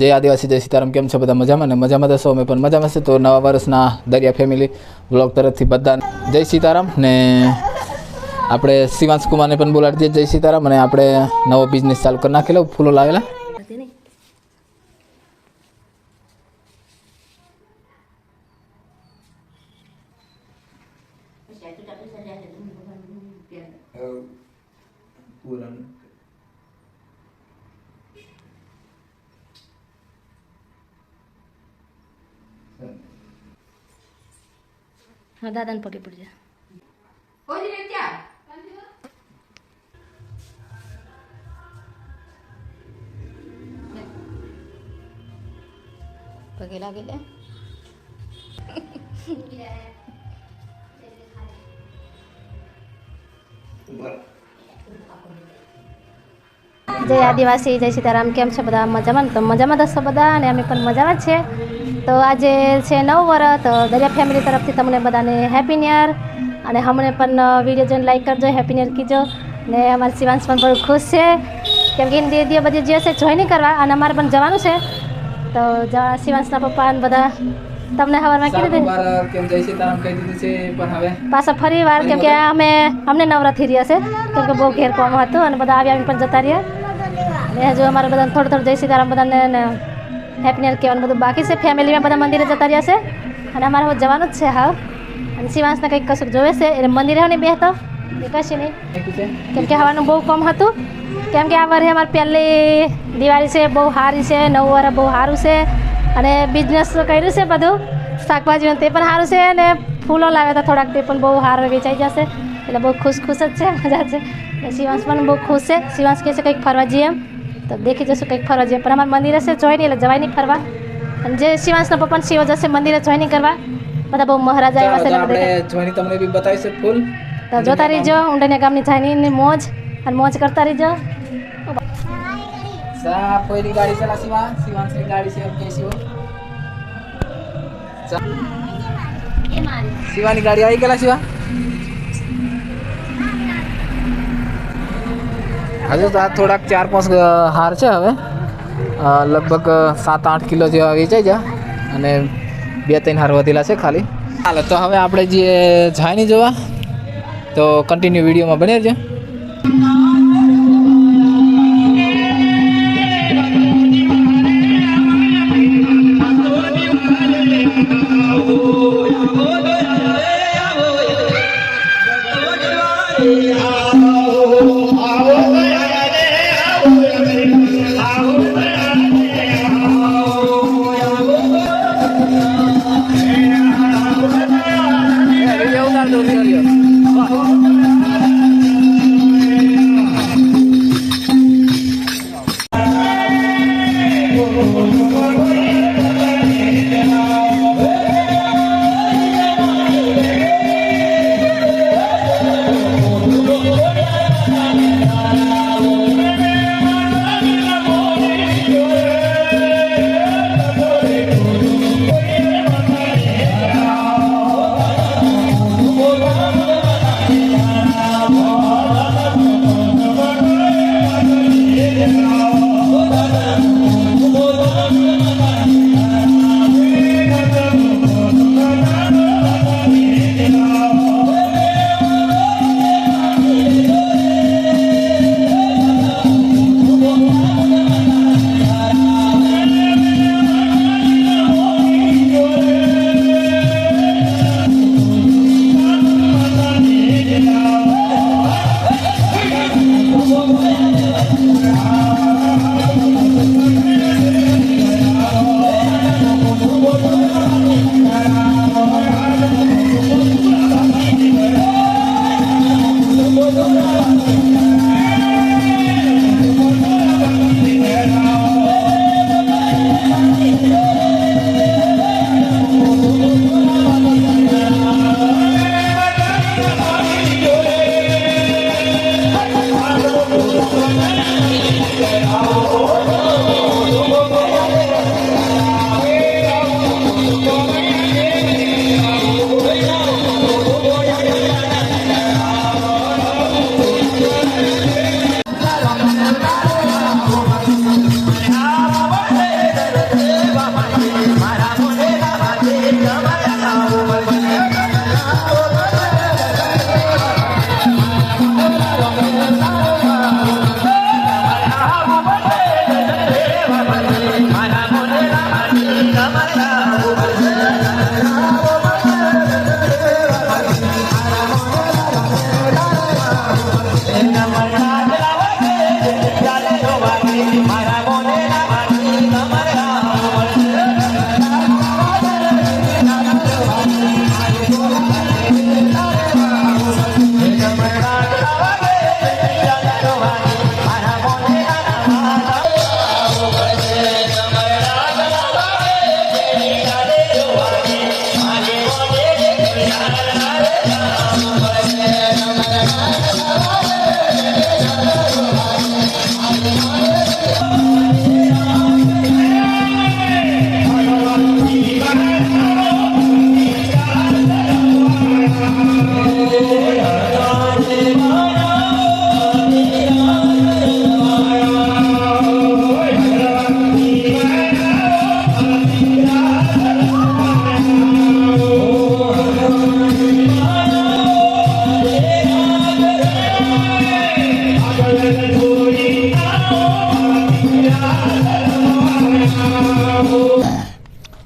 जय आदिवासी जय सीताराम केम छो बधा मजामां ने मजामां तो सौ अमे पण मजामां छे। तो नवा वर्षना दरिया फैमिली ब्लॉग तरफथी बधा जय सीताराम ने આપણે શિવાંશ કુમારને પણ બોલાડી દઈએ જય સીતારામ અને આપણે નવો બિઝનેસ ચાલુ કરી નાખેલો ફૂલો લાવેલા हाँ दादा ने पगे पड़ जा पगे लागे ले जय आदिवासी जय सीताराम केम छे बधा मजामां तो मजामां दसो बधा ने अमे पण मजामां छे। तो आज छे 9 वर्ष तो दरिया फैमिली तरफथी तमने बधाने हेपी न्यू ईयर अने हमने पण विडियो जोईने लाइक करजो हेपी न्यू ईयर कीजो ने अमार शिवांश पण बहुत खुश छे केम के दीदी बधी जे छे जोईन करवा अने अमारे पण जवानुं छे। तो शिवांशना पप्पा ने बधा तमने हवारमां कीधुं केम जय सीताराम कही दीधुं छे पण हवे पाछा फरी वार केम के अમને नवरा थी रह्या छे केम के बहु घेर कोम हतुं अने बधा आवी पण जता रह्या ने हजू अमारे बधा थोड़ो जय सीताराम बधाने हेपी न्यू ईयर कहेवानुं बधुं बाकी छे। फेमिली में बधा मंदिरे जता रह्या छे अने अमारे हवे जवानुं ज छे हाव अने शिवांशने कंईक कशुंक जोवे छे એટલે મંદિરે नहीं बेहतो कशी नहीं केम के हवानुं बहु कम हतुं केम के आ वर्षे अमारी पहली दिवाળી छे बहु सारी छे 9 वर्ष बहु सारूं छे अने बिजनेस कर्युं छे बधुं शाकभाजीनुं ते पण सारूं छे अने फूलो लाव्या हता थोड़ाक ते पण बहु सारा वेचाई जशे એટલે बहु खुश ज छे मजा छे। शिवांश पण बहु खुश छे। शिवांश कहे छे कंईक फरवा जईए तो देखी जशुं कंईक फरवा जईए पण अमारे मंदिरे छे जोई नहीं એટલે जवाय नहीं फरवा अने जे शिवांशना पप्पा ने शिव जशे मंदिरे जोई नहीं करवा बधा बहु महाराजा एवा छे આપણે જોઈની તમને બી બતાવી છે ફૂલ तो जोता रहीजो ऊंडनिया गामनी जाईनी मौज अने मौज करता रहीजो। सा पहिली गाड़ी चला शिवांशनी गाड़ी से अब कैसी हो शिवानी गाड़ी आई गेला शिवा हजू तो थोड़ा 4-5 हार है हवे लगभग 7-8 किलो जेवा वेचाई जा अने 2-3 हार वधेला छे खाली हाल। तो हवे आपणे जे जायनी जोवा तो कंटिन्यू विडियो में बने रहिजो।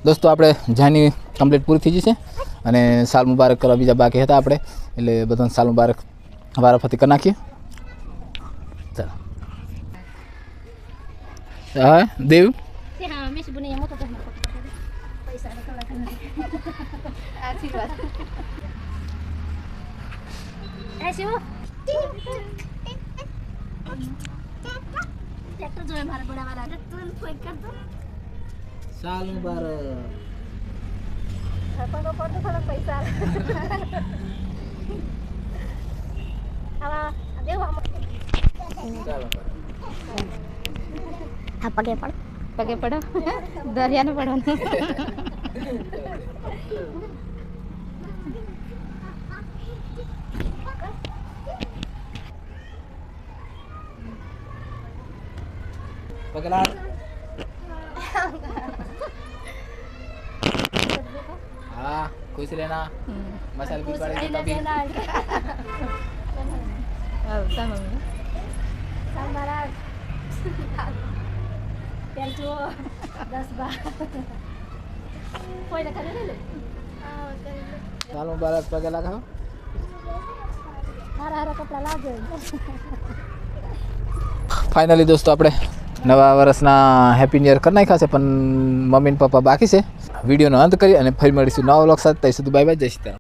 દોસ્તો આપણે જાની કમ્પ્લીટ પૂરી થઈ જશે અને સાલ મુબારક કરવા બીજા બાકી હતા આપણે, એટલે બધાને સાલ મુબારક વારાફરતી કરી નાખીએ. ચાલો હા દેવ સાલ મુબારક. પગે પડો દરિયાને પડવાનું. પગલા हाँ खुश रहना मसाले भी पड़ेगा तभी साल मुबारक पगे लगाओ. ફાઇનલી દોસ્તો આપણે નવા વર્ષના હેપી ન્યુ યર કરી નાખ્યા છે, પણ મમ્મી ને પપ્પા બાકી છે. વિડીયોનો અંત કરી અને ફરી મળીશું નવા વ્લોગ સાથે. ત્યાં સુધી બાય બાય, જય સીતારામ.